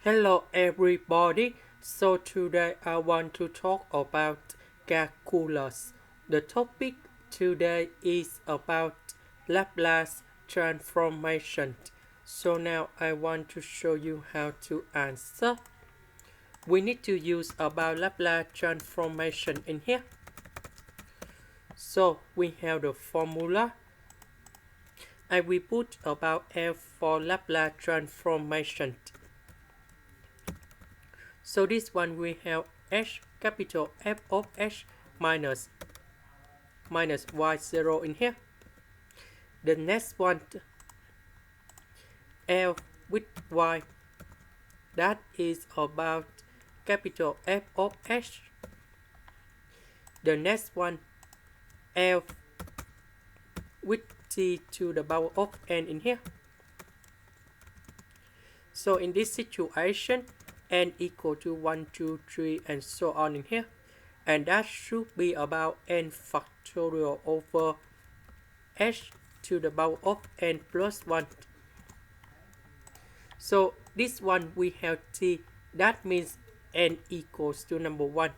Hello everybody. So today I want to talk about calculus. The topic today is about Laplace transformation. So now I want to show you how to answer. We need to use about Laplace transformation in here. So we have the formula. I will put about F for Laplace transformation. So this one we have h capital F of h minus y0 in here. The next one L with y, that is about capital F of h. The next one L with t to the power of n in here. So in this situation n equal to 1, 2, 3 and so on in here, and that should be about n factorial over h to the power of n plus 1. So this one we have t, that means n equals to number 1,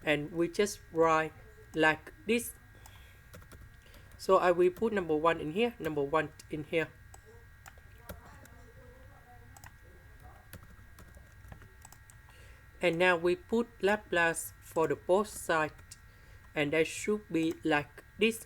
and we just write like this. So I will put number 1 in here, number 1 in here. And now we put Laplace for the both sides, and that should be like this.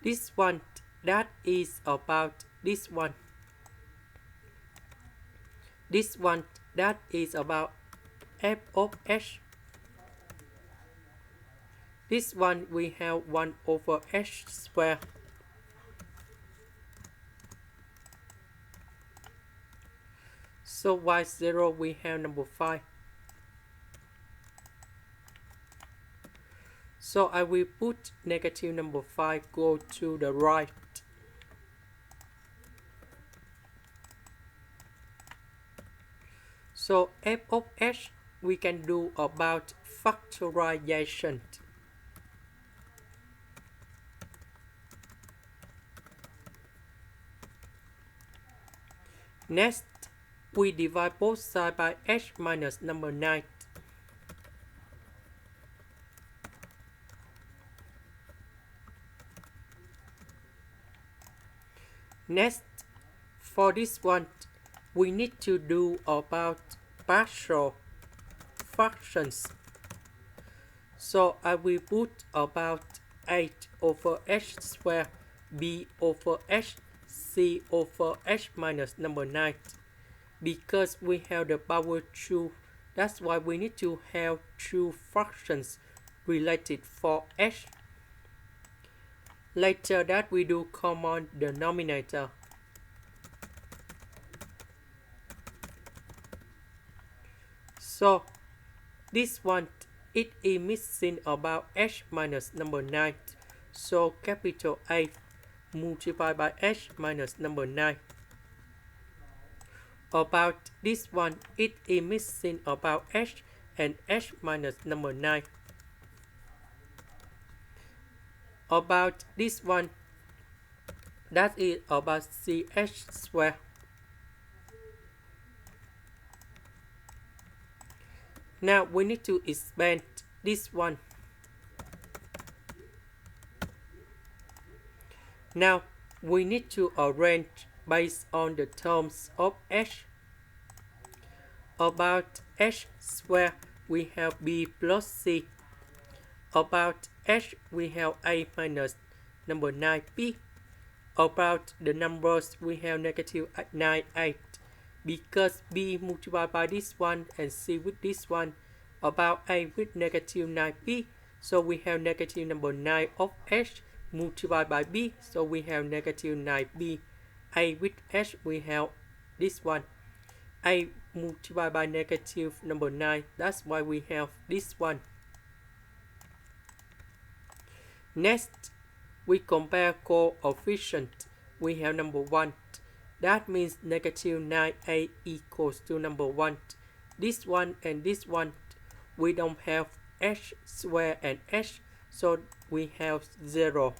This one, that is about this one. This one, that is about f of h. This one we have 1 over h squared. So y0 we have number 5. So I will put negative number 5 go to the right. So f of h we can do about factorization. Next, we divide both sides by h minus number 9. Next, for this one, we need to do about partial fractions. So I will put about 8 over h squared, b over h, c over h minus number 9. Because we have the power 2, that's why we need to have 2 fractions related for h. Later that we do common denominator. So this one, it is missing about h minus number 9. So capital A multiplied by h minus number 9. About this one, it is missing about h and h minus number 9. About this one, that is about ch squared. Now we need to expand this one. Now we need to arrange based on the terms of h. About h squared we have b plus c. About h we have a minus number 9b. About the numbers we have negative 9, 8. Because b multiplied by this one and c with this one, about a with negative 9b, so we have negative number 9 of h multiplied by b, so we have negative 9b. A with h we have this one, a multiplied by negative number 9, that's why we have this one. Next, we compare coefficient. We have number 1. That means negative 9a equals to number 1. this one and this one, we don't have h square and h, so we have 0.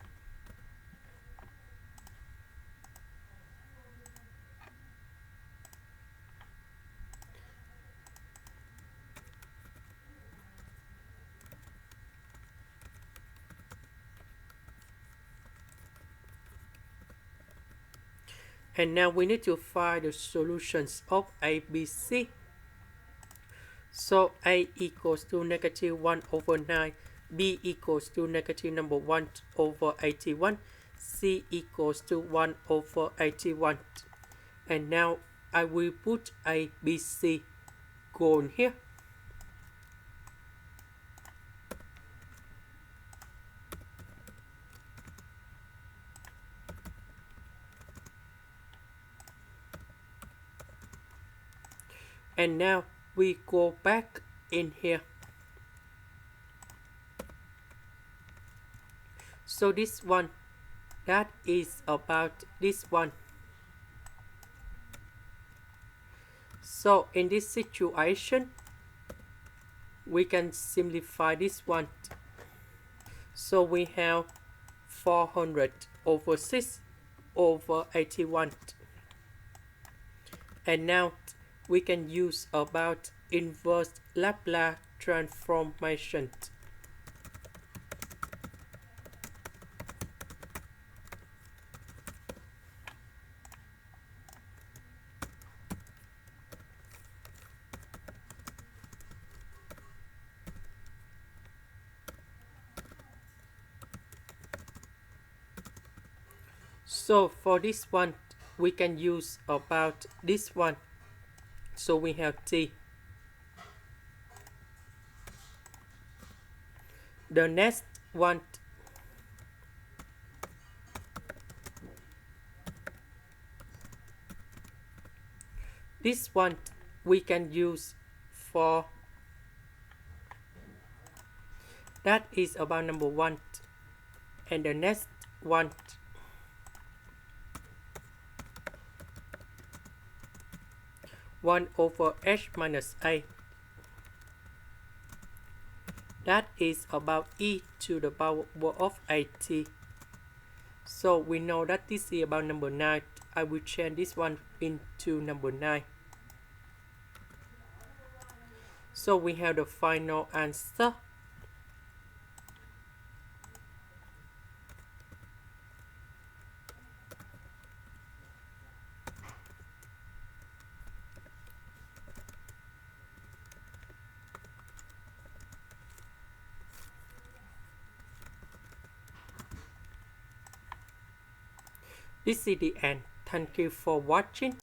And now we need to find the solutions of A, B, C. So A equals to negative 1 over 9, B equals to negative number 1 over 81, C equals to 1 over 81. And now I will put A, B, C gone here. And now we go back in here. So this one, that is about this one. So in this situation, we can simplify this one. So we have 400 over 6 over 81. And now we can use about inverse Laplace transformation. So for this one, we can use about this one. So we have t. The next one, this one we can use for, that is about number 1. And the next one, one over h minus a. That is about e to the power of 80. So we know that this is about number 9. I will change this one into number 9. So we have the final answer. This is the end. Thank you for watching.